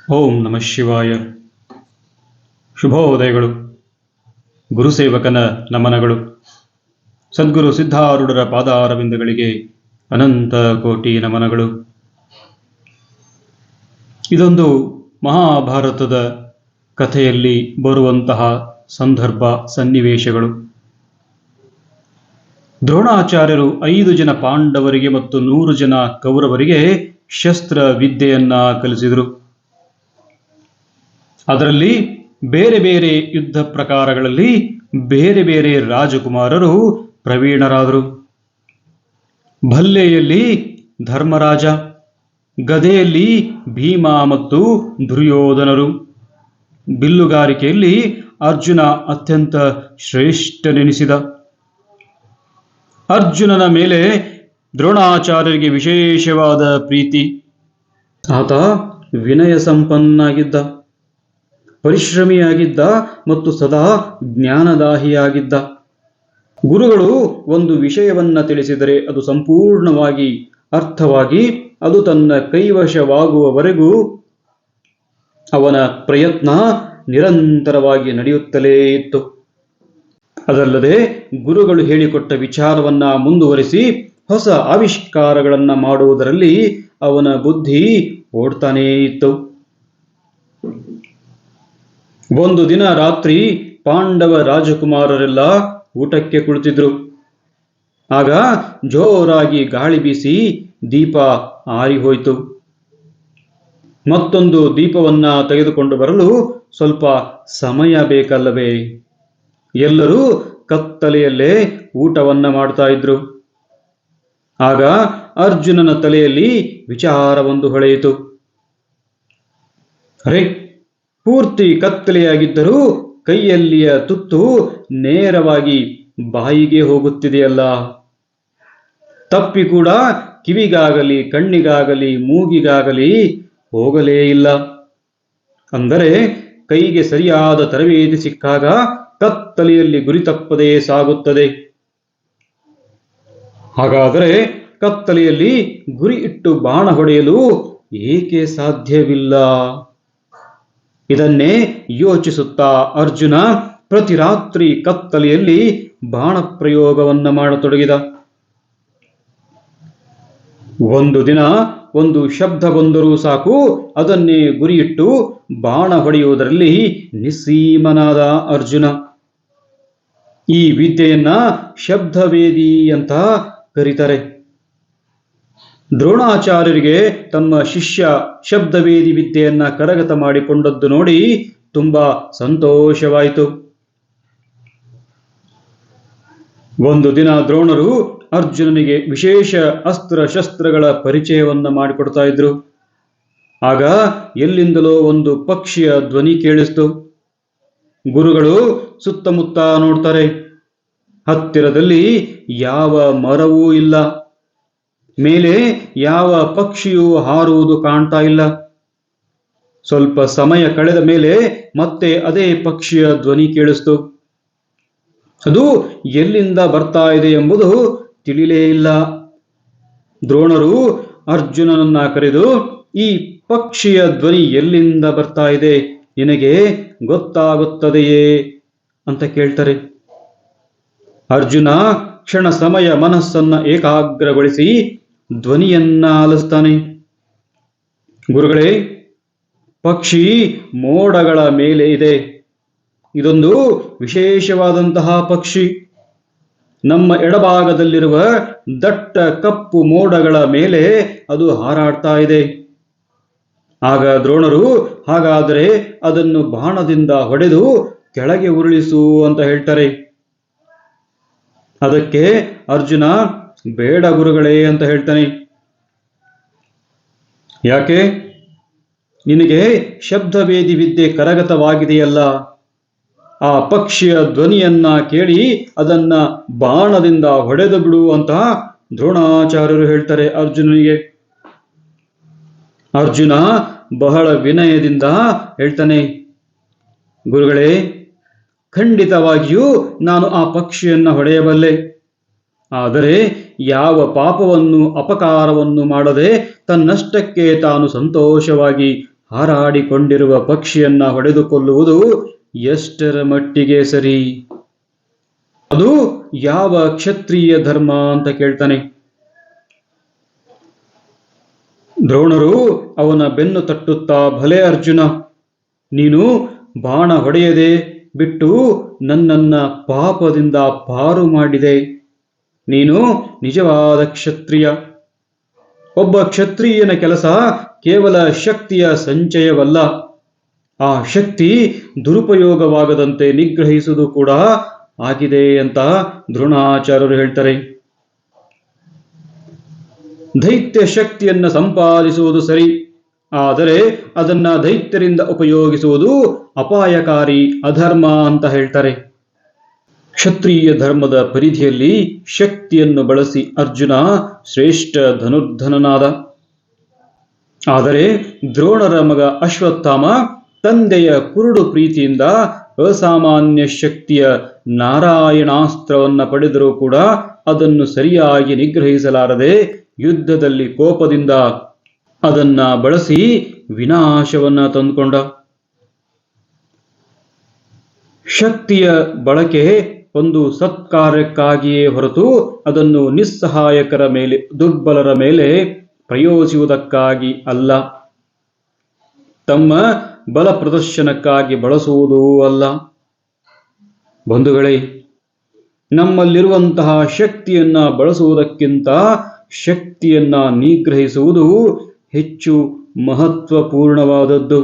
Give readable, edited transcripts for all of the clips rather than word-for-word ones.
ಓಂ ನಮಃ ಶಿವಾಯ. ಶುಭೋದಯಗಳು. ಗುರುಸೇವಕನ ನಮನಗಳು. ಸದ್ಗುರು ಸಿದ್ಧಾರೂಢರ ಪಾದಾರವಿಂದಗಳಿಗೆ ಅನಂತ ಕೋಟಿ ನಮನಗಳು. ಇದೊಂದು ಮಹಾಭಾರತದ ಕಥೆಯಲ್ಲಿ ಬರುವಂತಹ ಸಂದರ್ಭ ಸನ್ನಿವೇಶಗಳು. ದ್ರೋಣಾಚಾರ್ಯರು 5 ಜನ ಪಾಂಡವರಿಗೆ ಮತ್ತು 100 ಜನ ಕೌರವರಿಗೆ ಶಸ್ತ್ರ ವಿದ್ಯೆಯನ್ನ ಕಲಿಸಿದರು. ಅದರಲ್ಲಿ ಬೇರೆ ಬೇರೆ ಯುದ್ಧ ಪ್ರಕಾರಗಳಲ್ಲಿ ಬೇರೆ ಬೇರೆ ರಾಜಕುಮಾರರು ಪ್ರವೀಣರಾದರು. ಭಲ್ಲೆಯಲ್ಲಿ ಧರ್ಮರಾಜ, ಗದೆಯಲ್ಲಿ ಭೀಮ ಮತ್ತು ದುರ್ಯೋಧನರು, ಬಿಲ್ಲುಗಾರಿಕೆಯಲ್ಲಿ ಅರ್ಜುನ ಅತ್ಯಂತ ಶ್ರೇಷ್ಠನೆನಿಸಿದ. ಅರ್ಜುನನ ಮೇಲೆ ದ್ರೋಣಾಚಾರ್ಯರಿಗೆ ವಿಶೇಷವಾದ ಪ್ರೀತಿ. ಆತ ವಿನಯ ಸಂಪನ್ನಾಗಿದ್ದ, ಪರಿಶ್ರಮಿಯಾಗಿದ್ದ ಮತ್ತು ಸದಾ ಜ್ಞಾನದಾಹಿಯಾಗಿದ್ದ. ಗುರುಗಳು ಒಂದು ವಿಷಯವನ್ನ ತಿಳಿಸಿದರೆ ಅದು ಸಂಪೂರ್ಣವಾಗಿ ಅರ್ಥವಾಗಿ ಅದು ತನ್ನ ಕೈವಶವಾಗುವವರೆಗೂ ಅವನ ಪ್ರಯತ್ನ ನಿರಂತರವಾಗಿ ನಡೆಯುತ್ತಲೇ ಇತ್ತು. ಅದಲ್ಲದೆ ಗುರುಗಳು ಹೇಳಿಕೊಟ್ಟ ವಿಚಾರವನ್ನ ಮುಂದುವರಿಸಿ ಹೊಸ ಆವಿಷ್ಕಾರಗಳನ್ನ ಮಾಡುವುದರಲ್ಲಿ ಅವನ ಬುದ್ಧಿ ಓಡ್ತಾನೇ ಇತ್ತು. ಒಂದು ದಿನ ರಾತ್ರಿ ಪಾಂಡವ ರಾಜಕುಮಾರರೆಲ್ಲ ಊಟಕ್ಕೆ ಕುಳಿತಿದ್ರು. ಆಗ ಜೋರಾಗಿ ಗಾಳಿ ಬೀಸಿ ದೀಪ ಆರಿಹೋಯಿತು. ಮತ್ತೊಂದು ದೀಪವನ್ನ ತೆಗೆದುಕೊಂಡು ಬರಲು ಸ್ವಲ್ಪ ಸಮಯ ಬೇಕಲ್ಲವೇ? ಎಲ್ಲರೂ ಕತ್ತಲೆಯಲ್ಲೇ ಊಟವನ್ನ ಮಾಡ್ತಾ ಇದ್ರು. ಆಗ ಅರ್ಜುನನ ತಲೆಯಲ್ಲಿ ವಿಚಾರವೊಂದು ಹೊಳೆಯಿತು. ಅರೆ, ಪೂರ್ತಿ ಕತ್ತಲೆಯಾಗಿದ್ದರೂ ಕೈಯಲ್ಲಿಯ ತುತ್ತು ನೇರವಾಗಿ ಬಾಯಿಗೆ ಹೋಗುತ್ತಿದೆಯಲ್ಲ. ತಪ್ಪಿ ಕೂಡ ಕಿವಿಗಾಗಲಿ ಕಣ್ಣಿಗಾಗಲಿ ಮೂಗಿಗಾಗಲಿ ಹೋಗಲೇ ಇಲ್ಲ. ಅಂದರೆ ಕೈಗೆ ಸರಿಯಾದ ತರಬೇತಿ ಸಿಕ್ಕಾಗ ಕತ್ತಲೆಯಲ್ಲಿ ಗುರಿ ತಪ್ಪದೇ ಸಾಗುತ್ತದೆ. ಹಾಗಾದರೆ ಕತ್ತಲೆಯಲ್ಲಿ ಗುರಿ ಇಟ್ಟು ಬಾಣ ಹೊಡೆಯಲು ಏಕೆ ಸಾಧ್ಯವಿಲ್ಲ? ಇದನ್ನೇ ಯೋಚಿಸುತ್ತಾ ಅರ್ಜುನ ಪ್ರತಿ ರಾತ್ರಿ ಕತ್ತಲೆಯಲ್ಲಿ ಬಾಣ ಪ್ರಯೋಗವನ್ನ ಮಾಡತೊಡಗಿದ. ಒಂದು ದಿನ ಒಂದು ಶಬ್ದ ಬಂದರೂ ಸಾಕು, ಅದನ್ನೇ ಗುರಿಯಿಟ್ಟು ಬಾಣ ಹೊಡೆಯುವುದರಲ್ಲಿ ನಿಸ್ಸೀಮನಾದ ಅರ್ಜುನ. ಈ ವಿದ್ಯೆಯನ್ನ ಶಬ್ದವೇದಿ ಅಂತ ಕರೀತಾರೆ. ದ್ರೋಣಾಚಾರ್ಯರಿಗೆ ತಮ್ಮ ಶಿಷ್ಯ ಶಬ್ದವೇದಿ ವಿದ್ಯೆಯನ್ನ ಕರಗತ ಮಾಡಿಕೊಂಡದ್ದು ನೋಡಿ ತುಂಬಾ ಸಂತೋಷವಾಯಿತು. ಒಂದು ದಿನ ದ್ರೋಣರು ಅರ್ಜುನನಿಗೆ ವಿಶೇಷ ಅಸ್ತ್ರ ಶಸ್ತ್ರಗಳ ಪರಿಚಯವನ್ನ ಮಾಡಿಕೊಡ್ತಾ ಇದ್ರು. ಆಗ ಎಲ್ಲಿಂದಲೋ ಒಂದು ಪಕ್ಷಿಯ ಧ್ವನಿ ಕೇಳಿಸ್ತು. ಗುರುಗಳು ಸುತ್ತಮುತ್ತ ನೋಡ್ತಾರೆ. ಹತ್ತಿರದಲ್ಲಿ ಯಾವ ಮರವೂ ಇಲ್ಲ, ಮೇಲೆ ಯಾವ ಪಕ್ಷಿಯೂ ಹಾರುವುದು ಕಾಣ್ತಾ ಇಲ್ಲ. ಸ್ವಲ್ಪ ಸಮಯ ಕಳೆದ ಮೇಲೆ ಮತ್ತೆ ಅದೇ ಪಕ್ಷಿಯ ಧ್ವನಿ ಕೇಳಿಸ್ತು. ಅದು ಎಲ್ಲಿಂದ ಬರ್ತಾ ಇದೆ ಎಂಬುದು ತಿಳಿಲೇ ಇಲ್ಲ. ದ್ರೋಣರು ಅರ್ಜುನನನ್ನ ಕರೆದು, ಈ ಪಕ್ಷಿಯ ಧ್ವನಿ ಎಲ್ಲಿಂದ ಬರ್ತಾ ಇದೆ, ನಿನಗೆ ಗೊತ್ತಾಗುತ್ತದೆಯೇ ಅಂತ ಕೇಳ್ತಾರೆ. ಅರ್ಜುನ ಕ್ಷಣ ಸಮಯ ಮನಸ್ಸನ್ನ ಏಕಾಗ್ರಗೊಳಿಸಿ ಧ್ವನಿಯನ್ನ ಆಲಿಸ್ತಾನೆ. ಗುರುಗಳೇ, ಪಕ್ಷಿ ಮೋಡಗಳ ಮೇಲೆ ಇದೆ. ಇದೊಂದು ವಿಶೇಷವಾದಂತಹ ಪಕ್ಷಿ. ನಮ್ಮ ಎಡಭಾಗದಲ್ಲಿರುವ ದಟ್ಟ ಕಪ್ಪು ಮೋಡಗಳ ಮೇಲೆ ಅದು ಹಾರಾಡ್ತಾ ಇದೆ. ಆಗ ದ್ರೋಣರು, ಹಾಗಾದರೆ ಅದನ್ನು ಬಾಣದಿಂದ ಹೊಡೆದು ಕೆಳಗೆ ಉರುಳಿಸು ಅಂತ ಹೇಳ್ತಾರೆ. ಅದಕ್ಕೆ ಅರ್ಜುನ, ಬೇಡ ಗುರುಗಳೇ ಅಂತ ಹೇಳ್ತಾನೆ. ಯಾಕೆ? ನಿನಗೆ ಶಬ್ದವೇದಿ ವಿದ್ಯೆ ಕರಗತವಾಗಿದೆಯಲ್ಲ, ಆ ಪಕ್ಷಿಯ ಧ್ವನಿಯನ್ನ ಕೇಳಿ ಅದನ್ನ ಬಾಣದಿಂದ ಹೊಡೆದು ಬಿಡು ಅಂತ ದ್ರೋಣಾಚಾರ್ಯರು ಹೇಳ್ತಾರೆ ಅರ್ಜುನನಿಗೆ. ಅರ್ಜುನ ಬಹಳ ವಿನಯದಿಂದ ಹೇಳ್ತಾನೆ, ಗುರುಗಳೇ, ಖಂಡಿತವಾಗಿಯೂ ನಾನು ಆ ಪಕ್ಷಿಯನ್ನ ಹೊಡೆಯಬಲ್ಲೆ. ಆದರೆ ಯಾವ ಪಾಪವನ್ನು ಅಪಕಾರವನ್ನು ಮಾಡದೆ ತನ್ನಷ್ಟಕ್ಕೆ ತಾನು ಸಂತೋಷವಾಗಿ ಹಾರಾಡಿಕೊಂಡಿರುವ ಪಕ್ಷಿಯನ್ನ ಹೊಡೆದು ಕೊಲ್ಲುವುದು ಎಷ್ಟರ ಮಟ್ಟಿಗೆ ಸರಿ? ಅದು ಯಾವ ಕ್ಷತ್ರಿಯ ಧರ್ಮ ಅಂತ ಕೇಳ್ತಾನೆ. ದ್ರೋಣರು ಅವನ ಬೆನ್ನು ತಟ್ಟುತ್ತಾ, ಭಲೆ ಅರ್ಜುನ, ನೀನು ಬಾಣ ಹೊಡೆಯದೆ ಬಿಟ್ಟು ನನ್ನನ್ನ ಪಾಪದಿಂದ ಪಾರು ಮಾಡಿದೆ. ನೀನು ನಿಜವಾದ ಕ್ಷತ್ರಿಯ. ಒಬ್ಬ ಕ್ಷತ್ರಿಯನ ಕೆಲಸ ಕೇವಲ ಶಕ್ತಿಯ ಸಂಚಯವಲ್ಲ, ಆ ಶಕ್ತಿ ದುರುಪಯೋಗವಾಗದಂತೆ ನಿಗ್ರಹಿಸುವುದು ಕೂಡ ಆಗಿದೆ ಅಂತ ದ್ರೋಣಾಚಾರ್ಯರು ಹೇಳ್ತಾರೆ. ದೈತ್ಯ ಶಕ್ತಿಯನ್ನ ಸಂಪಾದಿಸುವುದು ಸರಿ, ಆದರೆ ಅದನ್ನ ದೈತ್ಯರಿಂದ ಉಪಯೋಗಿಸುವುದು ಅಪಾಯಕಾರಿ, ಅಧರ್ಮ ಅಂತ ಹೇಳ್ತಾರೆ. ಕ್ಷತ್ರಿಯ ಧರ್ಮದ ಪರಿಧಿಯಲ್ಲಿ ಶಕ್ತಿಯನ್ನು ಬಳಸಿ ಅರ್ಜುನ ಶ್ರೇಷ್ಠ ಧನುರ್ಧನನಾದ. ಆದರೆ ದ್ರೋಣರ ಮಗ ಅಶ್ವತ್ಥಾಮ ತಂದೆಯ ಕುರುಡು ಪ್ರೀತಿಯಿಂದ ಅಸಾಮಾನ್ಯ ಶಕ್ತಿಯ ನಾರಾಯಣಾಸ್ತ್ರವನ್ನ ಪಡೆದರೂ ಕೂಡ ಅದನ್ನು ಸರಿಯಾಗಿ ನಿಗ್ರಹಿಸಲಾರದೆ ಯುದ್ಧದಲ್ಲಿ ಕೋಪದಿಂದ ಅದನ್ನ ಬಳಸಿ ವಿನಾಶವನ್ನ ತಂದುಕೊಂಡ. ಶಕ್ತಿಯ ಬಳಕೆ ಒಂದು ಸತ್ಕಾರ್ಯಕ್ಕಾಗಿಯೇ ಹೊರತು ಅದನ್ನು ನಿಸ್ಸಹಾಯಕರ ಮೇಲೆ, ದುರ್ಬಲರ ಮೇಲೆ ಪ್ರಯೋಗಿಸುವುದಕ್ಕಾಗಿ ಅಲ್ಲ, ತಮ್ಮ ಬಲ ಪ್ರದರ್ಶನಕ್ಕಾಗಿ ಬಳಸುವುದೂ ಅಲ್ಲ. ಬಂಧುಗಳೇ, ನಮ್ಮಲ್ಲಿರುವಂತಹ ಶಕ್ತಿಯನ್ನ ಬಳಸುವುದಕ್ಕಿಂತ ಶಕ್ತಿಯನ್ನ ನಿಗ್ರಹಿಸುವುದು ಹೆಚ್ಚು ಮಹತ್ವಪೂರ್ಣವಾದದ್ದು.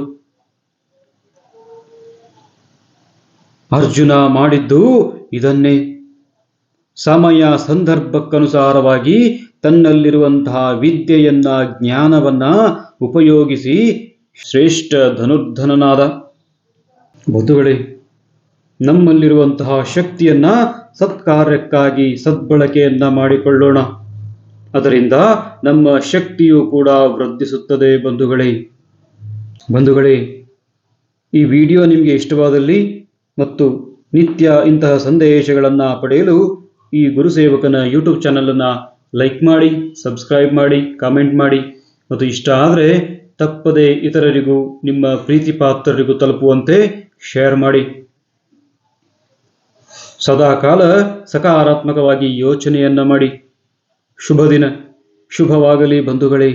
ಅರ್ಜುನ ಮಾಡಿದ್ದು ಇದನ್ನೇ. ಸಮಯ ಸಂದರ್ಭಕ್ಕನುಸಾರವಾಗಿ ತನ್ನಲ್ಲಿರುವಂತಹ ವಿದ್ಯೆಯನ್ನ, ಜ್ಞಾನವನ್ನ ಉಪಯೋಗಿಸಿ ಶ್ರೇಷ್ಠ ಧನುರ್ಧನನಾದ. ಬಂಧುಗಳೇ, ನಮ್ಮಲ್ಲಿರುವಂತಹ ಶಕ್ತಿಯನ್ನ ಸತ್ಕಾರ್ಯಕ್ಕಾಗಿ ಸದ್ಬಳಕೆಯನ್ನ ಮಾಡಿಕೊಳ್ಳೋಣ. ಅದರಿಂದ ನಮ್ಮ ಶಕ್ತಿಯು ಕೂಡ ವೃದ್ಧಿಸುತ್ತದೆ. ಬಂಧುಗಳೇ, ಈ ವಿಡಿಯೋ ನಿಮಗೆ ಇಷ್ಟವಾದಲ್ಲಿ ಮತ್ತು ನಿತ್ಯ ಇಂತಹ ಸಂದೇಶಗಳನ್ನು ಪಡೆಯಲು ಈ ಗುರುಸೇವಕನ ಯೂಟ್ಯೂಬ್ ಚಾನಲನ್ನು ಲೈಕ್ ಮಾಡಿ, ಸಬ್ಸ್ಕ್ರೈಬ್ ಮಾಡಿ, ಕಾಮೆಂಟ್ ಮಾಡಿ ಮತ್ತು ಇಷ್ಟ ಆದರೆ ತಪ್ಪದೆ ಇತರರಿಗೂ, ನಿಮ್ಮ ಪ್ರೀತಿ ಪಾತ್ರರಿಗೂ ತಲುಪುವಂತೆ ಶೇರ್ ಮಾಡಿ. ಸದಾಕಾಲ ಸಕಾರಾತ್ಮಕವಾಗಿ ಯೋಚನೆಯನ್ನ ಮಾಡಿ. ಶುಭ ದಿನ, ಶುಭವಾಗಲಿ ಬಂಧುಗಳೇ.